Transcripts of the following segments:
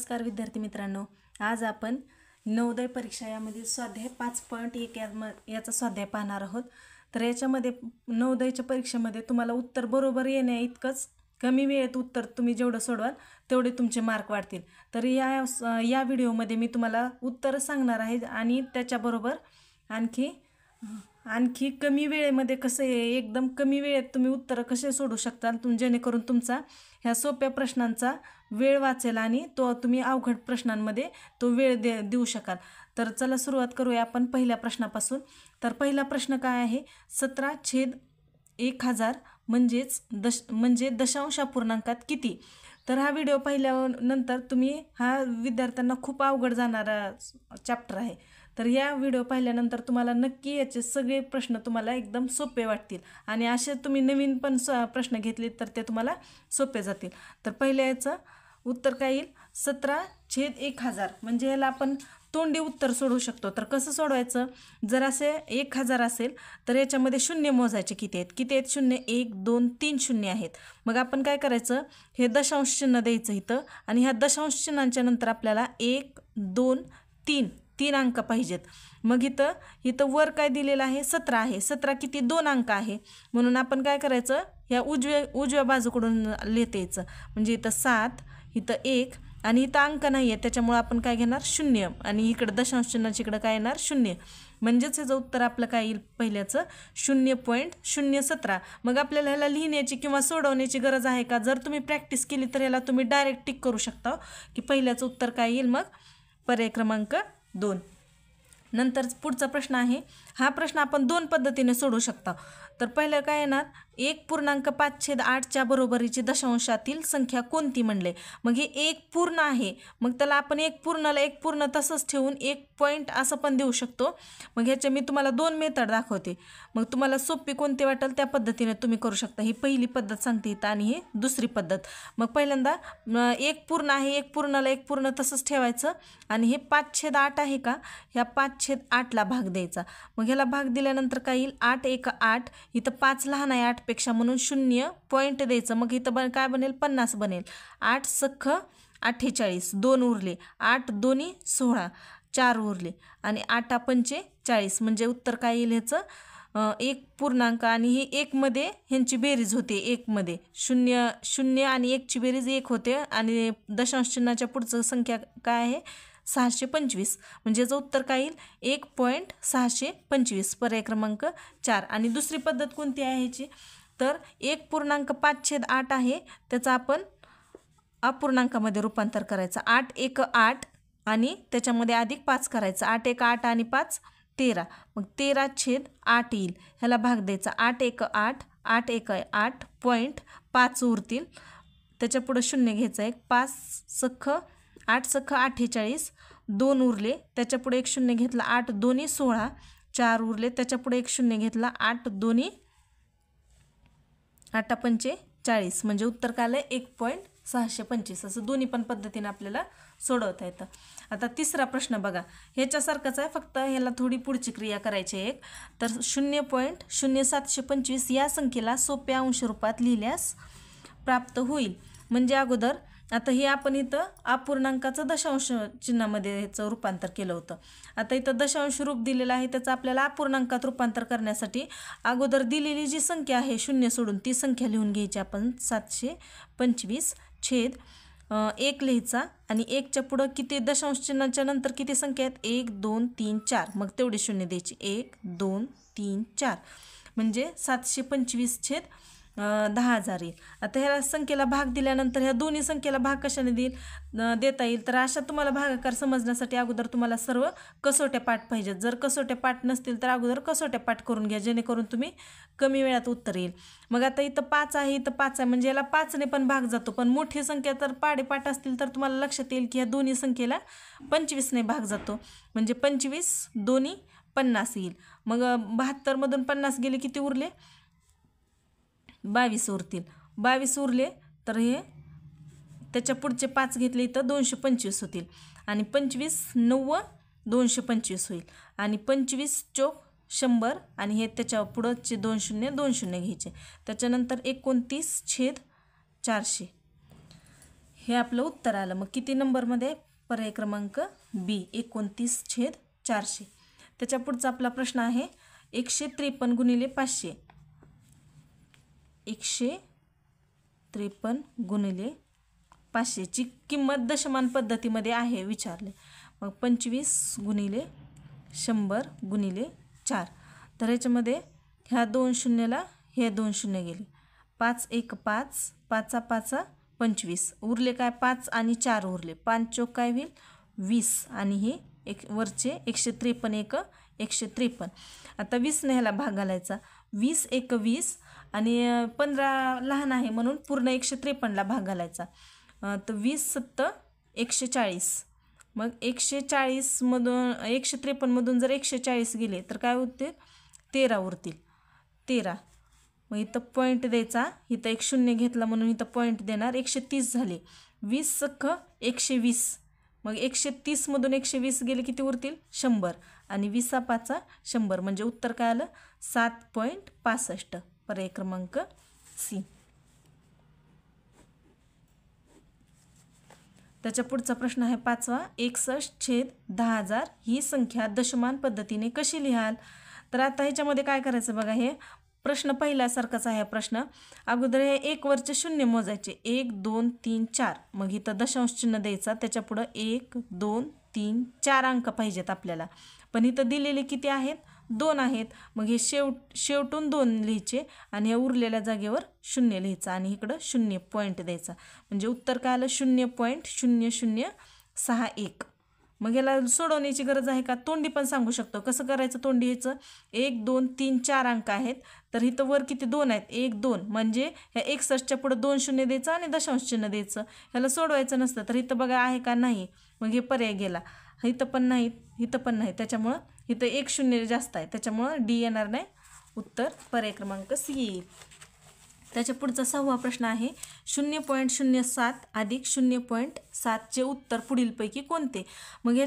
नमस्कार विद्यार्थी मित्रांनो, आज आपण नवोदय परीक्षा यामध्ये स्वाध्याय 5.1 याचा स्वाध्याय पाहणार आहोत। तर याच्यामध्ये नवोदयच्या परीक्षेमध्ये तुम्हाला उत्तर बरोबर येण्या इतकंच कमी वेळेत उत्तर तुम्ही जेवढं सोडवाल तेवढे तुमचे मार्क वाढतील। तर या व्हिडिओमध्ये मी तुम्हाला उत्तर सांगणार आहे आणि त्याच्याबरोबर आणखी कमी वेळेमध्ये कसं एकदम कमी वेळेत तुम्ही उत्तर कसे सोडू शकता जेणेकरून तुमचा ह्या सोप्या प्रश्नांचा वेळ वाचेल आणि तो तुम्ही अवघड प्रश्नांमध्ये तो वेळ देऊ शकाल। तर चला सुरुवात करूया आपण पहिल्या प्रश्नापासून। तर पहिला प्रश्न काय आहे, 17/1000 म्हणजे दशांश अपूर्णांकात किती। तर हा व्हिडिओ पाहिल्यानंतर तुम्ही हा विद्यार्थ्यांना खूप अवघड जाणारा चॅप्टर आहे। तर या व्हिडिओ पाहिल्यानंतर तुम्हाला नक्की याचे सगळे प्रश्न तुम्हाला एकदम सोपे वाटतील आणि असे तुम्ही नवीन पण प्रश्न घेतले तर ते तुम्हाला सोपे जातील। तर पहिल्या याचं उत्तर काय येईल, 17/1000 म्हणजे याला आपण तोंडी उत्तर सोडवू शकतो। तर कसं सोडवायचं, जर असे 1000 असेल तर याच्यामध्ये शून्य मोजायचे किती आहेत शून्य, 1 2 3 शून्य आहेत। मग आपण काय करायचं, हे दशांश चिन्ह द्यायचं इथं आणि ह्या दशांश चिन्हांच्या नंतर आपल्याला 1 2 3 अंक पाहिजेत। मग इथं वर काय दिलेलं आहे, 17 आहे। 17 किती, 2 अंक आहे, म्हणून आपण काय करायचं, ह्या उजव्या बाजूकडून लिहिता यायचं। म्हणजे इथं 7, इथं 1 आणि इथं अंक नाही आहे त्याच्यामुळे आपण काय घेणार, शून्य, आणि इकडं दशांश चिन्हाच्या इकडं काय येणार, शून्य। म्हणजेच ह्याचं उत्तर आपलं काय येईल, पहिल्याचं 0.017। मग आपल्याला ह्याला लिहिण्याची किंवा सोडवण्याची गरज आहे का, जर तुम्ही प्रॅक्टिस केली तर ह्याला तुम्ही डायरेक्ट टिक करू शकता की पहिल्याचं उत्तर काय येईल, मग पर्याय क्रमांक 2। नंतर पुढचा प्रश्न आहे, हा प्रश्न आपण 2 पद्धतीने सोडवू शकता। तर पहिलं काय येणार, 1.5/8 बरोबरीची दशांशातील संख्या कोणती म्हणले। मग हे 1 पूर्ण आहे, मग त्याला आपण 1 पूर्णला 1 पूर्ण तसंच ठेवून 1 पॉईंट असं पण देऊ शकतो। मग ह्याचे मी तुम्हाला 2 मेथड दाखवते, मग तुम्हाला सोपी कोणती वाटेल त्या पद्धतीने तुम्ही करू शकता। ही पहिली पद्धत सांगते इथं आणि ही दुसरी पद्धत। मग पहिल्यांदा 1 पूर्ण आहे, 1 पूर्णला 1 पूर्ण तसंच ठेवायचं आणि हे 5/8 आहे का, ह्या 5/8ला भाग द्यायचा। मग ह्याला भाग दिल्यानंतर काय येईल, 8 1 8, इथं 5 लहान आहे 8 पेक्षा म्हणून 0 पॉईंट द्यायचं। मग इथं काय बनेल, 50 बनेल। 8 सख्ख 48, 2 उरले, 8 दोन्ही 16, 4 उरले आणि 8 पंचे 40। म्हणजे उत्तर काय येईल ह्याचं, 1 पूर्णांक आणि ही 1 मध्ये ह्यांची बेरीज होते, 1 मध्ये 0 आणि 1 ची बेरीज 1 होते आणि दशांश चिन्हाच्या पुढचं संख्या काय आहे, 625। म्हणजे याचं उत्तर काय येईल, 1.625, पर्याय क्रमांक 4। आणि दुसरी पद्धत कोणती आहे ह्याची, तर 1.5/8 आहे त्याचं आपण अपूर्णांकामध्ये रूपांतर करायचं। 8 1 8 आणि त्याच्यामध्ये अधिक 5 करायचं, 8 1 8 आणि 5 13, मग 13/8 येईल। ह्याला भाग द्यायचा, 8 1 8 8 1 8 पॉईंट 5 उरतील, त्याच्या पुढे शून्य घ्यायचं, 1 5 सख्ख 8 सख्ख 48, 2 उरले, त्याच्या पुढे एक शून्य घेतला, 8 दोन्ही 16, 4 उरले, त्याच्या पुढे एक शून्य घेतला, 8 दोन्ही 8 पंचे 40। म्हणजे उत्तर काय आलं, 1.625। असं दोन्ही पण पद्धतीने आपल्याला सोडवता येतं। आता तिसरा प्रश्न बघा, ह्याच्यासारखंच आहे, फक्त ह्याला थोडी पुढची क्रिया करायची आहे। तर 0.0725 या संख्येला सोप्या अंश रूपात लिहिल्यास प्राप्त होईल। म्हणजे अगोदर आता हे आपण इथं अपूर्णांकाचं दशांश चिन्हामध्ये ह्याचं रूपांतर केलं होतं। आता इथं दशांश रूप दिलेलं आहे, त्याचं आपल्याला अपूर्णांकात रूपांतर करण्यासाठी अगोदर दिलेली जी संख्या आहे शून्य सोडून ती संख्या लिहून घ्यायची आपण, 725 1 लिहायचा आणि 1च्या पुढं किती दशांश चिन्हाच्या नंतर किती संख्या आहेत, 1 2 3 4, मग तेवढे शून्य द्यायची, 1 2 3 4, म्हणजे 725/10,000 येईल। आता ह्या संख्येला भाग दिल्यानंतर ह्या दोन्ही संख्येला भाग कशाने देता येईल, तर अशा तुम्हाला भागाकार समजण्यासाठी अगोदर तुम्हाला सर्व कसोट्या पाठ पाहिजेत। जर कसोट्या पाठ नसतील तर अगोदर कसोट्या पाठ करून घ्या, जेणेकरून तुम्ही कमी वेळात उत्तर येईल। मग आता इथं 5 आहे, इथं 5 आहे, म्हणजे याला 5ने पण भाग जातो, पण मोठी संख्या तर पाठ असतील तर तुम्हाला लक्षात येईल की ह्या दोन्ही संख्येला 25ने भाग जातो, म्हणजे 25 दोन्ही 50 येईल। मग 72 मधून 50 गेले, किती उरले, 22 उरतील। 22 उरले तर हे त्याच्या पुढचे 5 घेतले इथं 225 होतील आणि 25 9 225 होईल आणि 25 चौक 100 आणि हे त्याच्या पुढचे 2 शून्य घ्यायचे। त्याच्यानंतर 29/400 हे आपलं उत्तर आलं. मग किती नंबरमध्ये? पर्याय क्रमांक बी 29/400. त्याच्या पुढचा आपला प्रश्न आहे 153 गुणिले 500. 153 गुणिले 500 ची किंमत दशमान पद्धतीमध्ये आहे विचारले. मग 25 गुणिले 100 गुणिले 4. तर ह्याच्यामध्ये ह्या 2 शून्याला हे 2 शून्य गेले. 5 1 5, 5 5 25. उरले काय? 5 आणि 4 उरले. 5 चौक काय होईल? 20 आणि हे वरचे 153 1 153. आता 20 ने ह्याला भाग घालायचा. 20 1 20 आणि 15 लहान आहे म्हणून पूर्ण 153ला भाग घालायचा. तर 20 7 140. मग 140 मधून 153 मधून जर 140 गेले तर काय होते? 13 उरतील. 13. मग इथं पॉईंट द्यायचा. इथं एक शून्य घेतला म्हणून इथं पॉईंट देणार. 130 झाले. 20 सख्ख 120. मग 130 मधून 120 गेले किती उरतील? 100 आणि 20 5 100. म्हणजे उत्तर काय आलं? 7.65. पर्याय क्रमांक सी. त्याच्या पुढचा प्रश्न आहे 5वा 61/10,000 ही संख्या दशमान पद्धतीने कशी लिहाल? तर आता ह्याच्यामध्ये काय करायचं बघा. हे प्रश्न पहिल्यासारखाच आहे प्रश्न. अगोदर हे 1 वरचे शून्य मोजायचे. 1 2 3 4. मग इथं दशांश चिन्ह द्यायचा. त्याच्या पुढं 1 2 3 4 अंक पाहिजेत आपल्याला. पण इथं दिलेले किती आहेत? 2 आहेत. मग हे शेवटून 2 लिहायचे आणि या उरलेल्या जागेवर शून्य लिहायचं आणि इकडं शून्य पॉईंट द्यायचा. म्हणजे उत्तर काय आलं? 0.0061. मग याला सोडवण्याची गरज आहे का? तोंडी पण सांगू शकतो. कसं करायचं तोंडी? ह्याचं 1 2 3 4 अंक आहेत. तर इथं वर किती? 2 आहेत. 1 2 म्हणजे ह्या 61च्या पुढं 2 शून्य द्यायचं आणि दशांश चिन्ह द्यायचं. ह्याला सोडवायचं नसतं. तर इथं बघा आहे का? नाही. मग हे पर्याय गेला. इथं पण नाही, इथं पण नाही. त्याच्यामुळं इथं 1 शून्य जास्त आहे. त्याच्यामुळं डी येणार नाही. उत्तर पर्याय क्रमांक सी येईल. त्याच्या पुढचा 6वा प्रश्न आहे 0.07 अधिक 0.7 चे उत्तर पुढीलपैकी कोणते? मग हे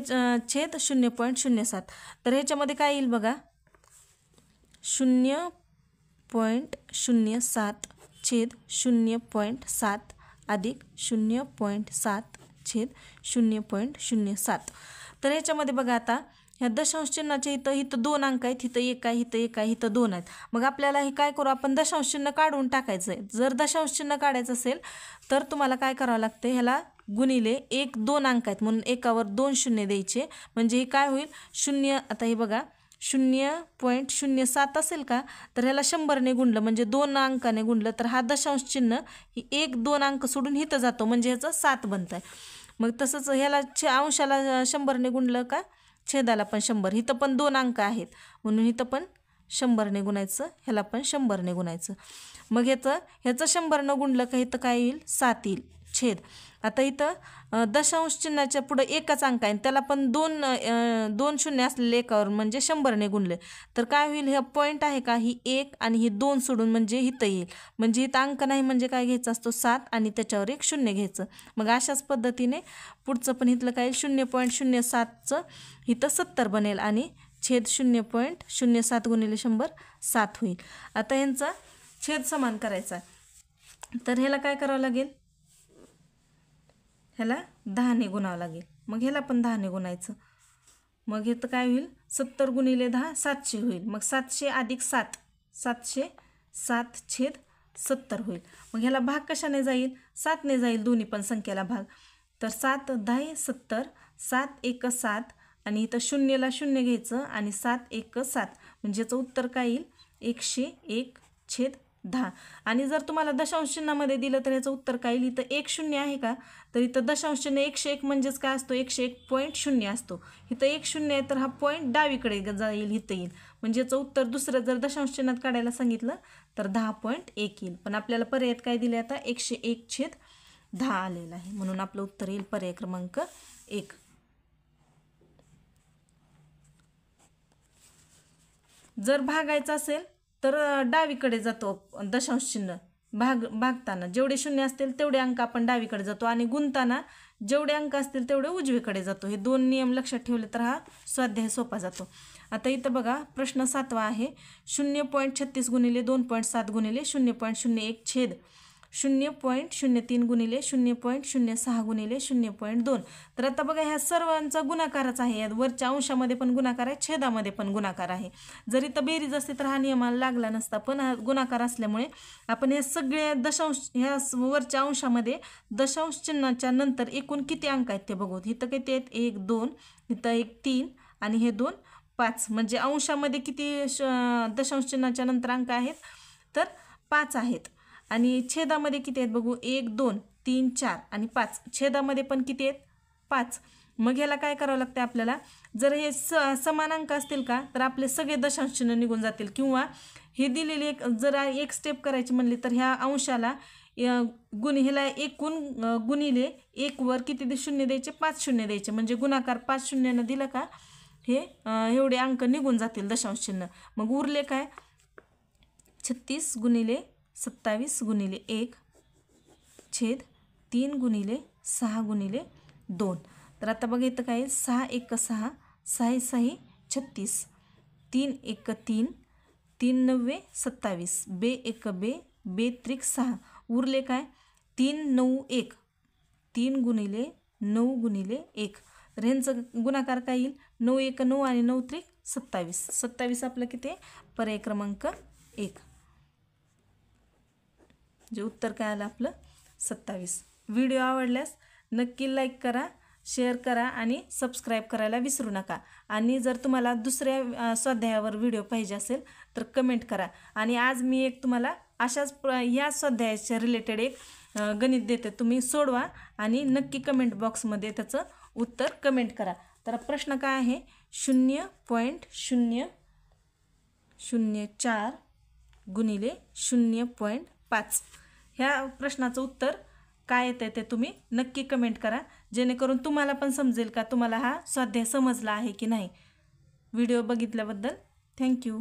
छेद 0.07. तर ह्याच्यामध्ये काय येईल बघा. 0.07 छेद 0.7 अधिक 0.7 छेद 0.07. तर ह्याच्यामध्ये बघा आता ह्या दशांश चिन्हाच्या इथं 2 अंक आहेत. इथं 1 आहे, इथं 1 आहे, इथं 2 आहेत. मग आपल्याला हे काय करू? आपण दशांश चिन्ह काढून टाकायचं आहे. जर दशांश चिन्ह काढायचं असेल तर तुम्हाला काय करावं लागते? ह्याला गुणिले 1 2 अंक आहेत म्हणून एकावर 2 शून्य द्यायचे. म्हणजे हे काय होईल? 0. आता हे बघा 0.07 असेल का? तर ह्याला 100ने गुणलं म्हणजे 2 अंकाने गुणलं तर हा दशांश चिन्ह ही 1 2 अंक सोडून इथं जातो म्हणजे ह्याचं 7 बनतं आहे. मग तसंच ह्याला अंशाला 100ने गुणलं का? छेदाला पण 100. इथं पण 2 अंक आहेत म्हणून इथं पण 100ने गुणायचं. ह्याला पण 100ने गुणायचं. मग ह्याचं 100ने गुणलं का इथं काय येईल? 7 येईल छेद. आता इथं दशांश चिन्हाच्या पुढं एकच अंक आहे त्याला पण 2 शून्य असलेले एकावर म्हणजे 100ने गुणले तर काय होईल? हे पॉईंट आहे का? ही 1 आणि ही 2 सोडून म्हणजे इथं येईल. म्हणजे इथं अंक नाही म्हणजे काय घ्यायचं असतो? 7 आणि त्याच्यावर 1 शून्य घ्यायचं. मग अशाच पद्धतीने पुढचं पण इथलं काय? 0.07चं इथं 70 बनेल आणि छेद 0.07 गुणिले 100 7 होईल. आता यांचा छेद समान करायचा तर ह्याला काय करावं लागेल? ह्याला 10ने गुणावं लागेल. मग ह्याला पण 10ने गुणायचं. मग इथं काय होईल? 70 गुणिले 10 700 होईल. मग 700 अधिक 7 707 छेद 70 होईल. मग ह्याला भाग कशाने जाईल? 7ने जाईल दोन्ही पण संख्येला भाग. तर 7 10 70 7 1 7 आणि इथं शून्यला शून्य घ्यायचं आणि 7 1 7 म्हणजे याचं उत्तर काय येईल? 101 छेद 10. आणि जर तुम्हाला दशांश चिन्हामध्ये दिलं तर याचं उत्तर काय येईल? इथं 1 शून्य आहे का? तर इथं दशांश चिन्ह 101 म्हणजेच काय असतो? 101.0 असतो. इथं 1 शून्य आहे तर हा पॉईंट डावीकडे जाईल, इथं येईल. म्हणजे याचं उत्तर दुसरं जर दशांश चिन्हात काढायला सांगितलं तर 10.1 येईल. पण आपल्याला पर्यायात काय दिले? आता 101 छेद 10 आलेला आहे म्हणून आपलं उत्तर येईल पर्याय क्रमांक 1. जर भागायचं असेल तर डावीकडे जातो दशांश चिन्ह. भागताना जेवढे शून्य असतील तेवढे अंक आपण डावीकडे जातो आणि गुणताना जेवढे अंक असतील तेवढे उजवीकडे जातो. हे 2 नियम लक्षात ठेवले तर हा स्वाध्याय सोपा जातो. आता इथं बघा प्रश्न 7वा आहे 0.36 गुणिले 2.7 गुणिले 0.01 छेद 0.03 गुणिले 0.06 गुणिले 0.2. तर आता बघा ह्या सर्वांचा गुणाकारच आहे. या वरच्या अंशामध्ये पण गुणाकार आहे, छेदामध्ये पण गुणाकार आहे. जरी तर बेरीज असते तर हा नियमाला लागला नसता, पण हा गुणाकार असल्यामुळे आपण ह्या सगळ्या दशांश ह्या वरच्या अंशामध्ये दशांश चिन्हाच्या नंतर एकूण किती अंक आहेत ते बघू. इथं किती आहेत, 1 2, इथं 1 3 आणि हे 2 5. म्हणजे अंशामध्ये किती दशांश चिन्हाच्या नंतर अंक आहेत, तर 5 आहेत. आणि छेदामध्ये किती आहेत बघू, 1 2 3 4 आणि 5. छेदामध्ये पण किती आहेत, 5. मग ह्याला काय करावं लागतं आपल्याला, जर हे समान अंक असतील का तर आपले सगळे दशांश चिन्ह निघून जातील. किंवा हे दिलेली जर एक स्टेप करायची म्हणली तर ह्या अंशाला ह्याला एकूण गुणिले 1 वर किती शून्य द्यायचे, 5 शून्य द्यायचे. म्हणजे गुणाकार 5 शून्यानं दिलं का हे एवढे अंक निघून जातील दशांश चिन्ह. मग उरले काय, 36 गुणिले 27 गुणिले 1 छेद 3 गुणिले 6 गुणिले 2. तर आता बघा इथं काय, 6 1 6, 6 6 36, 3 1 3, 3 9 27, बे 1 बे, बे 3 6. उरले काय, 3 9 1, 3 गुणिले 9 गुणिले 1. तर ह्यांचं गुणाकार काय येईल, 9 1 9 आणि 9 3 27. 27 आपलं किती आहे, पर्याय क्रमांक 1. जे उत्तर काय आलं आपलं 27. व्हिडिओ आवडल्यास नक्की लाईक करा, शेअर करा आणि सबस्क्राईब करायला विसरू नका. आणि जर तुम्हाला दुसऱ्या स्वाध्यायावर व्हिडिओ पाहिजे असेल तर कमेंट करा. आणि आज मी एक तुम्हाला अशाच ह्या स्वाध्यायाच्या रिलेटेड एक गणित देते, तुम्ही सोडवा आणि नक्की कमेंट बॉक्समध्ये त्याचं उत्तर कमेंट करा. तर प्रश्न काय आहे, 0.004 गुणिले 0.5. ह्या प्रश्नाचं उत्तर काय येतं ते तुम्ही नक्की कमेंट करा, जेणेकरून तुम्हाला पण समजेल का तुम्हाला हा स्वाध्याय समजला आहे की नाही. व्हिडिओ बघितल्याबद्दल थँक्यू.